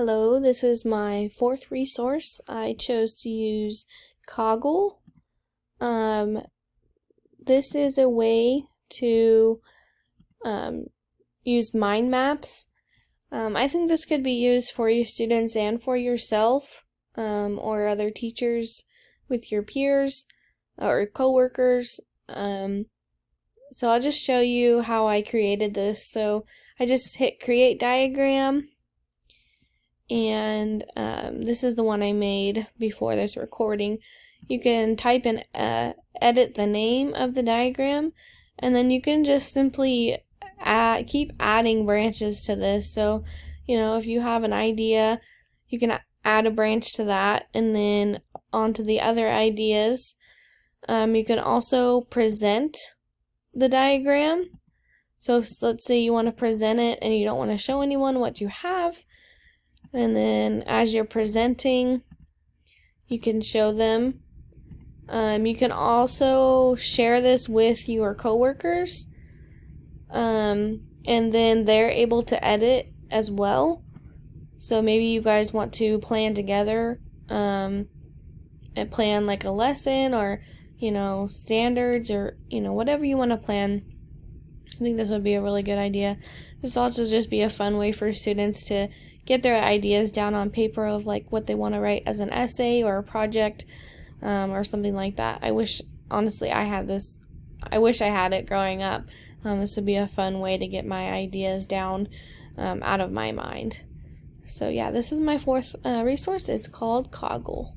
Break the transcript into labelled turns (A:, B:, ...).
A: Hello, this is my fourth resource. I chose to use Coggle. This is a way to use mind maps. I think this could be used for your students and for yourself or other teachers with your peers or coworkers. So I'll just show you how I created this. So I just hit create diagram. And this is the one I made before this recording. You can type and edit the name of the diagram, and then you can just simply keep adding branches to this. So, if you have an idea, you can add a branch to that, and then onto the other ideas. You can also present the diagram. So let's say you want to present it and you don't want to show anyone what you have. And then as you're presenting, you can show them. You can also share this with your coworkers. And then they're able to edit as well. So maybe you guys want to plan together and plan like a lesson or, standards or, whatever you want to plan. I think this would be a really good idea. This will also just be a fun way for students to get their ideas down on paper of like what they want to write as an essay or a project or something like that. I wish, honestly, I had this. I wish I had it growing up. This would be a fun way to get my ideas down out of my mind. So yeah, this is my fourth resource. It's called Coggle.